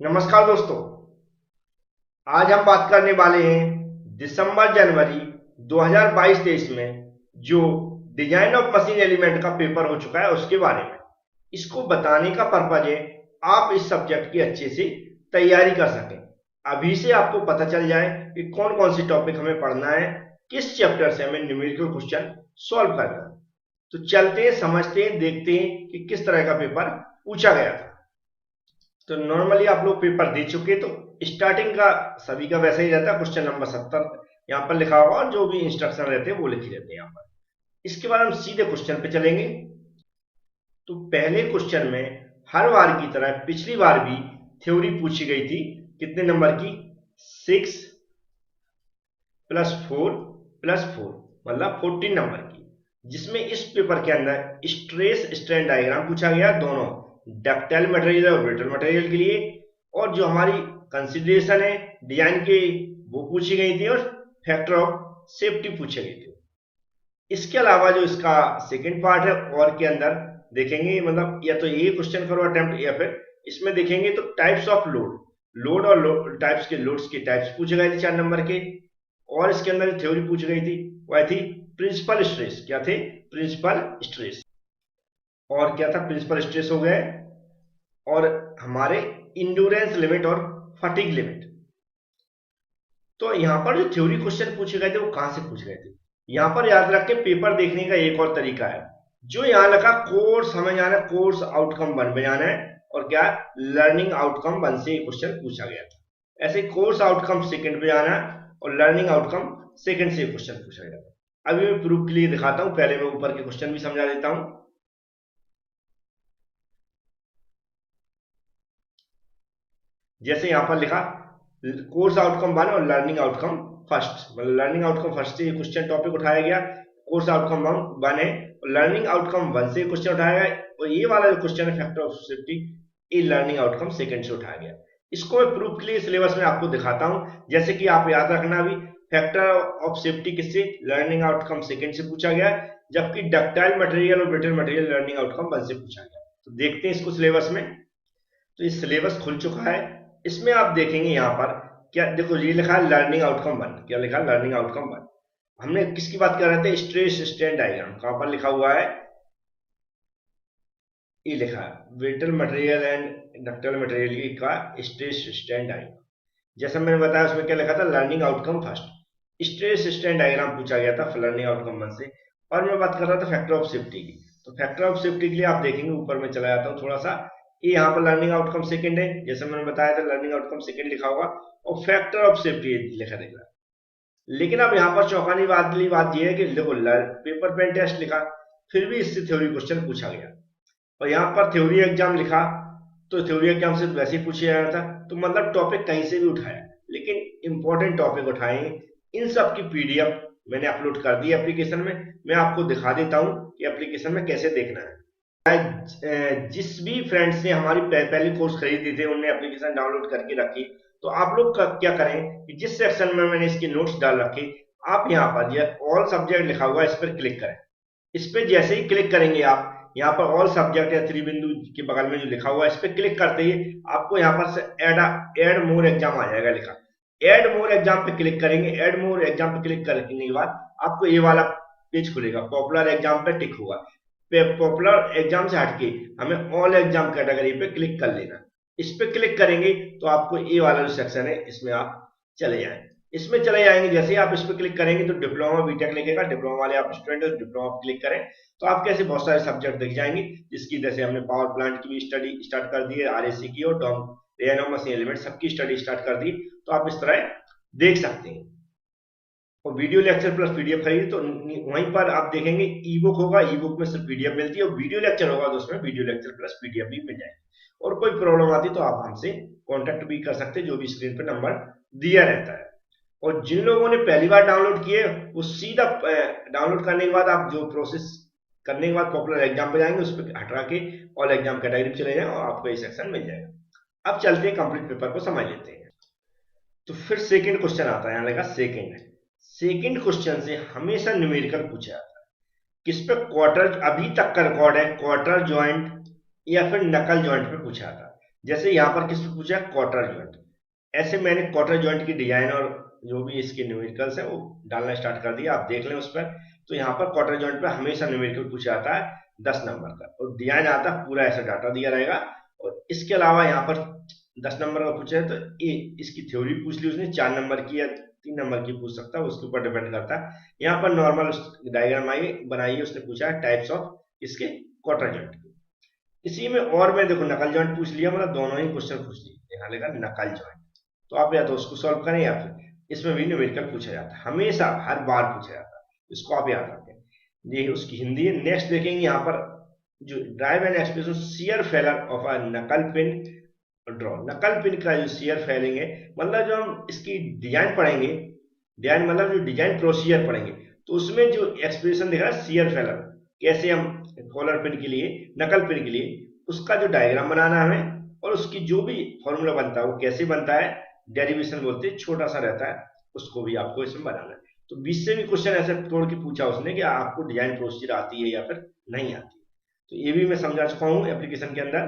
नमस्कार दोस्तों। आज हम बात करने वाले हैं दिसंबर जनवरी 2022-23 में जो डिजाइन ऑफ मशीन एलिमेंट का पेपर हो चुका है उसके बारे में। इसको बताने का पर्पज है आप इस सब्जेक्ट की अच्छे से तैयारी कर सकें। अभी से आपको पता चल जाए कि कौन कौन से टॉपिक हमें पढ़ना है, किस चैप्टर से हमें न्यूमेरिकल क्वेश्चन सॉल्व करना है। तो चलते हैं, समझते हैं, देखते हैं कि किस तरह का पेपर पूछा गया था। तो नॉर्मली आप लोग पेपर दे चुके, तो स्टार्टिंग का सभी का वैसे ही रहता है, क्वेश्चन नंबर 70 यहाँ पर लिखा होगा और जो भी इंस्ट्रक्शन रहते हैं वो लिखे रहते हैं यहाँ पर। इसके बाद हम सीधे क्वेश्चन पे चलेंगे। तो पहले क्वेश्चन में हर बार की तरह पिछली बार भी थ्योरी पूछी गई थी। कितने नंबर की? 6 + 4 + 4 मतलब 14 नंबर की, जिसमें इस पेपर के अंदर स्ट्रेस स्ट्रेन डायग्राम पूछा गया दोनों, डक्टाइल मटेरियल और ब्रिटल मटेरियल के लिए। और जो हमारी कंसिडरेशन है डिजाइन के वो पूछी गई थी और फैक्टर ऑफ सेफ्टी पूछे गए थे। इसके अलावा जो इसका सेकंड पार्ट है और के अंदर देखेंगे, मतलब या तो ये क्वेश्चन करो अटेम्प्ट या फिर इसमें देखेंगे तो टाइप्स ऑफ लोड, लोड और टाइप्स के लोड्स के टाइप्स पूछे गए थे 4 नंबर के। और इसके अंदर थ्योरी पूछ गई थी वह थी प्रिंसिपल स्ट्रेस। क्या थे? Principal stress. और क्या था? प्रिंसिपल स्ट्रेस हो गए और हमारे इंड्योरेंस लिमिट और फटीग लिमिट। तो यहाँ पर जो थ्योरी क्वेश्चन पूछे गए थे वो कहां से पूछे गए थे? यहाँ पर याद रख के पेपर देखने का एक और तरीका है, जो यहाँ लगा कोर्स हमें जाना है, कोर्स आउटकम 1 में जाना है और क्या लर्निंग आउटकम 1 से क्वेश्चन पूछा गया था। ऐसे कोर्स आउटकम सेकंड पे जाना है और लर्निंग आउटकम सेकंड से क्वेश्चन पूछा गया था। अभी मैं प्रूफ के लिए दिखाता हूं, पहले मैं ऊपर के क्वेश्चन भी समझा देता हूं। जैसे यहाँ पर लिखा कोर्स आउटकम 1 और लर्निंग आउटकम फर्स्ट, मतलब लर्निंग आउटकम फर्स्ट से क्वेश्चन टॉपिक उठाया गया, कोर्स आउटकम 1 है और लर्निंग आउटकम 1 से क्वेश्चन उठाया गया। और ये वाला जो क्वेश्चन है फैक्टर ऑफ सेफ्टी, ये लर्निंग आउटकम सेकंड से उठाया गया। इसको मैं प्रूफ के लिए सिलेबस में आपको दिखाता हूं। जैसे कि आप याद रखना भी, फैक्टर ऑफ सेफ्टी किससे? लर्निंग आउटकम सेकंड से पूछा गया, जबकि डक्टाइल मटेरियल और ब्रिटल मटेरियल लर्निंग आउटकम 1 से पूछा गया। तो देखते हैं इसको सिलेबस में। तो ये सिलेबस खुल चुका है। इसमें आप देखेंगे यहाँ पर क्या देखो, ये लिखा है लर्निंग आउटकम 1। क्या लिखा है? Learning outcome 1। हमने किसकी बात कर रहे थे? Stress strain diagram. कहां पर लिखा हुआ है? ये लिखा है brittle material and ductile material का स्ट्रेस स्ट्रेन डायग्राम। जैसा मैंने बताया उसमें क्या लिखा था? Learning outcome first. Stress strain diagram पूछा गया था लर्निंग आउटकम 1 से। और मैं बात कर रहा था फैक्टर ऑफ सेफ्टी की। तो फैक्टर ऑफ सेफ्टी के लिए आप देखेंगे, ऊपर में चला जाता हूँ थोड़ा सा, ये यहाँ पर लर्निंग आउटकम सेकंड है, जैसे मैंने बताया था लर्निंग आउटकम सेकंड लिखा होगा और फैक्टर ऑफ सेफ्टी लिखा रहेगा। लेकिन अब यहाँ पर चौंकाने वाली बात यह है कि देखो पेपर पेन टेस्ट लिखा, फिर भी इससे थ्योरी क्वेश्चन पूछा गया। और यहाँ पर थ्योरी एग्जाम लिखा, तो थ्योरी एग्जाम से वैसे ही पूछा जा रहा था। तो मतलब टॉपिक कहीं से भी उठाया, लेकिन इंपॉर्टेंट टॉपिक उठाए। इन सब की पीडीएफ मैंने अपलोड कर दी एप्लीकेशन में। मैं आपको दिखा देता हूँ कि एप्लीकेशन में कैसे देखना है। जिस भी फ्रेंड्स ने हमारी पहली कोर्स खरीदी थी उन्होंने एप्लीकेशन डाउनलोड करके रखी। तो आप लोग क्या करें कि जिस सेक्शन में मैंने इसके नोट्स डाल रखे, आप यहाँ पर जो ऑल सब्जेक्ट लिखा हुआ है इस पर क्लिक करें। इस पर जैसे ही क्लिक करेंगे आप, यहाँ पर ऑल सब्जेक्ट या 3 बिंदु के बगल में जो लिखा हुआ है इस पर क्लिक करते ही आपको यहाँ पर से एड मोर एग्जाम आ जाएगा लिखा। एड मोर एग्जाम पे क्लिक करेंगे। एड मोर एग्जाम पे क्लिक करने के बाद आपको ये वाला पेज खुलेगा, पॉपुलर एग्जाम पे टिक होगा। पॉपुलर एग्जाम से हटके हमें ऑल एग्जाम कैटेगरी पे क्लिक कर लेना। इस पे क्लिक करेंगे तो आपको ये वाला जो सेक्शन है इसमें आप चले जाएं। इसमें चले जाएंगे, जैसे ही आप इस पे क्लिक करेंगे तो डिप्लोमा बीटेक लिखेगा। डिप्लोमा वाले आप स्टूडेंट हो, डिप्लोमा क्लिक करें तो आप कैसे बहुत सारे सब्जेक्ट दिख जाएंगे, जिसकी जैसे हमने पावर प्लांट की भी स्टडी स्टार्ट कर दी है, आरएसी की और डिजाइन मशीन एलिमेंट सबकी स्टडी स्टार्ट कर दी। तो आप इस तरह देख सकते हैं। और वीडियो लेक्चर प्लस पीडीएफ खरीदे तो वहीं पर आप देखेंगे ई बुक होगा, ई बुक में सिर्फ पीडीएफ मिलती है, और वीडियो लेक्चर होगा तो उसमें वीडियो लेक्चर प्लस पीडीएफ भी मिल जाएगी। और कोई प्रॉब्लम आती तो आप हमसे कांटेक्ट भी कर सकते हैं, जो भी स्क्रीन पर नंबर दिया रहता है। और जिन लोगों ने पहली बार डाउनलोड किए वो सीधा डाउनलोड करने के बाद आप जो प्रोसेस करने के बाद पॉपुलर एग्जाम पे जाएंगे, उस पर हटा के ऑल एग्जाम कैटेगरी चले जाएं और आपको ये सेक्शन मिल जाएगा। अब चलते हैं कंप्लीट पेपर को समझ लेते हैं। तो फिर सेकंड क्वेश्चन आता है, यहाँ लगा सेकंड। सेकंड क्वेश्चन से हमेशा न्यूमेरिकल पूछा जाता है। किस पे? क्वार्टर, अभी तक का रिकॉर्ड है क्वार्टर ज्वाइंट या फिर नकल ज्वाइंट पे पूछा था। जैसे यहाँ पर किस पे पूछा है, क्वार्टर जॉइंट। ऐसे मैंने क्वार्टर जॉइंट की डिजाइन और जो भी इसके न्यूमेरिकल्स है वो डालना स्टार्ट कर दिया, आप देख लें उस पर। तो यहाँ पर क्वार्टर जॉइंट पे हमेशा न्यूमेरिकल पूछा जाता है 10 नंबर का, और डिजाइन आता है पूरा ऐसा डाटा दिया रहेगा। और इसके अलावा यहाँ पर 10 नंबर का पूछा है तो इसकी थ्योरी पूछ ली उसने, 4 नंबर की या 3 नंबर की पूछ सकता है, उसके ऊपर डिपेंड करता है। यहाँ पर नॉर्मल डायग्राम आई बनाइए, उसने पूछा है टाइप्स ऑफ इसके क्वार्टर जॉइंट की। इसी में और मैं देखो नकल जॉइंट पूछ लिया, मतलब दोनों ही क्वेश्चन पूछ लिए, यहाँ लिखा नकल जॉइंट। तो आप या तो उसको सॉल्व करें या फिर इसमें भी न्यूमेरिकल पूछा जाता है, हमेशा हर बार पूछा जाता है, इसको आप याद रखें। ये उसकी हिंदी है। नेक्स्ट देखेंगे यहाँ पर जो drive and expression shear failure of a नकल पिन ड्रॉ। नकल पिन का जो शियर फेलिंग है, मतलब जो हम इसकी डिजाइन पढ़ेंगे, डिजाइन मतलब जो डिजाइन प्रोसीजर पढ़ेंगे, तो उसमें जो एक्सप्रेशन दिखा है शियर फेलर, कैसे हम कॉलर पिन के लिए, नकल पिन के लिए उसका जो डायग्राम बनाना है हमें, और उसकी जो भी फॉर्मूला बनता है वो कैसे बनता है, डेरिवेशन बोलते हैं, छोटा सा रहता है, उसको भी आपको इसमें बनाना है। तो 20 से भी क्वेश्चन ऐसे तोड़ के पूछा उसने कि आपको डिजाइन प्रोसीजर आती है या फिर नहीं आती। तो ये भी मैं समझा चुका हूँ एप्लीकेशन के अंदर।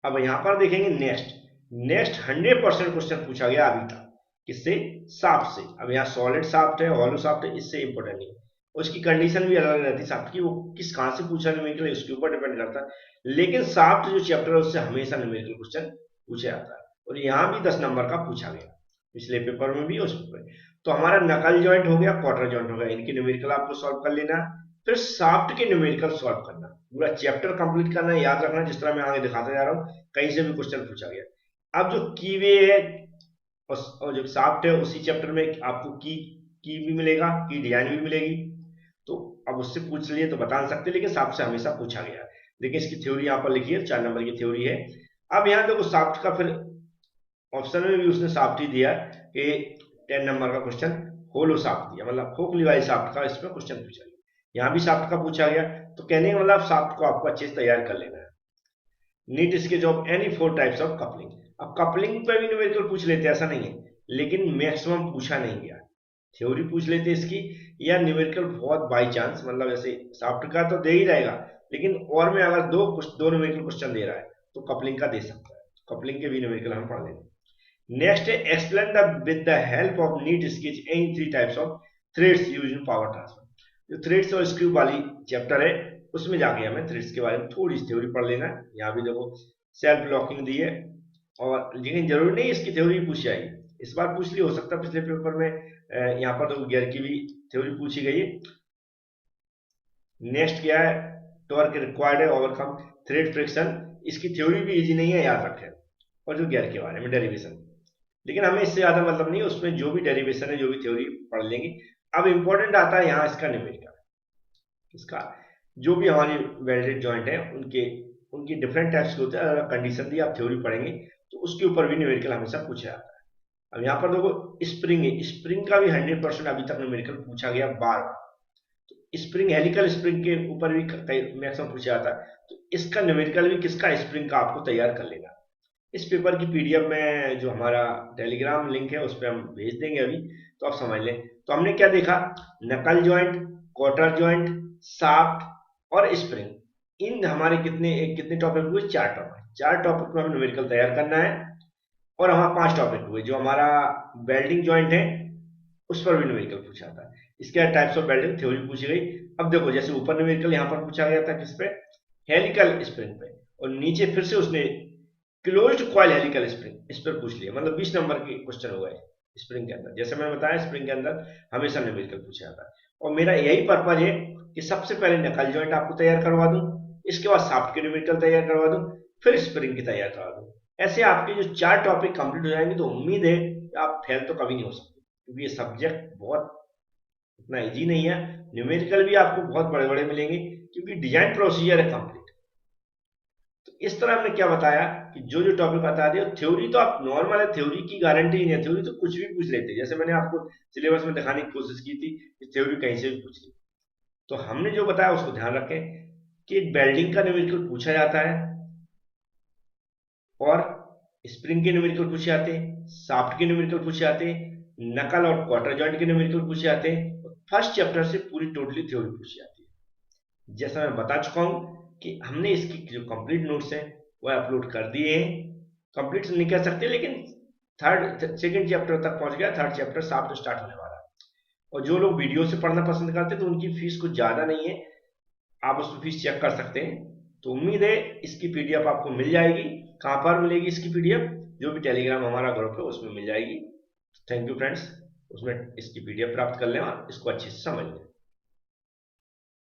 अब यहाँ पर देखेंगे नेक्स्ट। नेक्स्ट 100% क्वेश्चन पूछा गया अभी तक, किससे, शाफ्ट से। अब यहाँ सॉलिड शाफ्ट है, हॉलो शाफ्ट है, इससे इंपॉर्टेंट नहीं है। उसकी कंडीशन भी अलग रहती है शाफ्ट की, वो किस कहाँ से पूछा न्यूमेरिकल उसके ऊपर डिपेंड करता है। लेकिन शाफ्ट जो चैप्टर है उससे हमेशा न्यूमेरिकल क्वेश्चन पूछा जाता है, और यहाँ भी 10 नंबर का पूछा गया, पिछले पेपर में भी उस पेपर। तो हमारा नकल जॉइंट हो गया, क्वार्टर जॉइंट हो गया, इनके न्यूमेरिकल आपको सॉल्व कर लेना। फिर शाफ्ट के न्यूमेरिकल सॉल्व करना, पूरा चैप्टर कंप्लीट करना, याद रखना, जिस तरह मैं आगे दिखाता जा रहा हूँ कहीं से भी क्वेश्चन पूछा गया। अब जो कीवे है और जो शाफ्ट है, उसी चैप्टर में आपको की भी मिलेगा, की डिजाइन भी मिलेगी। तो अब उससे पूछ लिए तो बता नहीं सकते, लेकिन शाफ्ट से हमेशा पूछा गया है। देखिए इसकी थ्योरी यहाँ पर लिखी है, 4 नंबर की थ्योरी है। अब यहाँ देखो शाफ्ट का फिर ऑप्शन में भी उसने शाफ्ट ही दिया कि 10 नंबर का क्वेश्चन होलो शाफ्ट दिया, मतलब खोखली वाली शाफ्ट का इसमें क्वेश्चन पूछा गया। यहाँ भी शाफ्ट का पूछा गया, तो कहने का मतलब शाफ्ट को आपको अच्छे से तैयार कर लेना है। NEET sketch of any 4 types of coupling. अब कपलिंग पे भी न्यूमेरिकल पूछ लेते, ऐसा नहीं है, लेकिन मैक्सिमम पूछा नहीं गया। थ्योरी पूछ लेते इसकी, या न्यूमेरिकल बहुत बाई चांस, मतलब ऐसे शाफ्ट का तो दे ही रहेगा, लेकिन और में अगर दो न्यूमेरिकल क्वेश्चन दे रहा है तो कपलिंग का दे सकता है, कपलिंग के भी न्यूमेरिकल हम पढ़ लेंगे। नेक्स्ट है explain the with the help of NEET sketch any 3 types of threads used in power transfer. जो थ्रेड्स और स्क्रू वाली चैप्टर है, उसमें जाके हमें थ्रेड्स के बारे में थोड़ी सी थ्योरी पढ़ लेना है। यहाँ भी देखो सेल्फ लॉकिंग दी है, और लेकिन जरूरी नहीं इसकी थ्योरी पूछी जाएगी, इस बार पूछ ली, हो सकता है पिछले पेपर में। यहाँ पर तो गियर की भी थ्योरी पूछी गई है। नेक्स्ट क्या है, टॉर्क रिक्वायर्ड है ओवरकम थ्रेड फ्रिक्शन। इसकी थ्योरी भी इजी नहीं है, याद रखें। और जो गियर के बारे में डेरिवेशन, लेकिन हमें इससे ज्यादा मतलब नहीं है, उसमें जो भी डेरिवेशन है, जो भी थ्योरी पढ़ लेंगे। अब इंपॉर्टेंट आता है यहाँ इसका न्यूमेरिकल, इसका जो भी हमारी वेल्डेड जॉइंट है उनके उनकी डिफरेंट टाइप्स के होते हैं, अगर कंडीशन दी आप थ्योरी पढ़ेंगे तो उसके ऊपर भी न्यूमेरिकल हमेशा पूछा जाता है। अब यहाँ पर देखो स्प्रिंग है, स्प्रिंग का भी 100% अभी तक न्यूमेरिकल पूछा गया बार बार। तो स्प्रिंग हेलिकल स्प्रिंग के ऊपर भी मैक्सिमम पूछा जाता है, तो इसका न्यूमेरिकल भी किसका, स्प्रिंग का आपको तैयार कर लेना। इस पेपर की पीडीएफ में जो हमारा टेलीग्राम लिंक है उस पर हम भेज देंगे अभी, तो आप समझ लें। तो हमने क्या देखा, नकल जॉइंट, क्वार्टर जॉइंट, शाफ्ट और स्प्रिंग, इन हमारे कितने टॉपिक हुए, 4 टॉपिक। 4 टॉपिक में हमें न्यूमेरिकल तैयार करना है। और हमारा 5 टॉपिक हुए, जो हमारा वेल्डिंग जॉइंट है उस पर भी न्यूमेरिकल पूछा था। इसके टाइप्स ऑफ वेल्डिंग थ्योरी पूछी गई। अब देखो जैसे ऊपर न्यूमेरिकल यहाँ पर पूछा गया था किस पे, हेलिकल स्प्रिंग पे, और नीचे फिर से उसने क्लोज्ड कॉइल हेलिकल स्प्रिंग इस पर पूछ लिया, मतलब 20 नंबर के क्वेश्चन हो गए स्प्रिंग के अंदर। जैसे मैंने बताया स्प्रिंग के अंदर हमेशा न्यूमेरिकल पूछा जाता है, और मेरा यही पर्पज है कि सबसे पहले नकल जॉइंट आपको तैयार करवा दूं, इसके बाद शाफ्ट के न्यूमेरिकल तैयार करवा दूं, फिर स्प्रिंग की तैयार करवा दूं। ऐसे आपके जो 4 टॉपिक कंप्लीट हो जाएंगे तो उम्मीद है कि आप फेल तो कभी नहीं हो सकते, क्योंकि ये सब्जेक्ट बहुत इतना इजी नहीं है। न्यूमेरिकल भी आपको बहुत बड़े बड़े मिलेंगे, क्योंकि डिजाइन प्रोसीजर है कंप्लीट। तो इस तरह हमने क्या बताया कि जो जो टॉपिक बता दिया, थ्योरी तो आप नॉर्मल है, थ्योरी की गारंटी नहीं है, थ्योरी तो कुछ भी पूछ लेते हैं, जैसे मैंने आपको सिलेबस में दिखाने की कोशिश की थी कि थ्योरी कहीं से भी पूछ ली। तो हमने जो बताया उसको ध्यान रखें कि वेल्डिंग का न्यूमेरिकल पूछा जाता है, और स्प्रिंग के न्यूमेरिकल पूछे जाते हैं, शाफ्ट के न्यूमेरिकल पूछे जाते हैं, नकल और क्वार्टर जॉइंट के न्यूमेरिकल पूछे जाते हैं। फर्स्ट चैप्टर से पूरी टोटली थ्योरी पूछी जाती है। जैसा मैं बता चुका हूं कि हमने इसकी जो कंप्लीट नोट्स हैं वो अपलोड कर दिए हैं, कंप्लीट नहीं कह सकते, लेकिन सेकंड चैप्टर तक पहुंच गया, थर्ड चैप्टर साफ तो स्टार्ट होने वाला है। और जो लोग वीडियो से पढ़ना पसंद करते हैं तो उनकी फीस कुछ ज्यादा नहीं है, आप उसमें फीस चेक कर सकते हैं। तो उम्मीद है इसकी पीडीएफ आपको मिल जाएगी। कहां पर मिलेगी इसकी पीडीएफ? जो भी टेलीग्राम हमारा ग्रुप है उसमें मिल जाएगी। थैंक यू फ्रेंड्स, उसमें इसकी पीडीएफ प्राप्त कर लें और इसको अच्छे से समझ लें।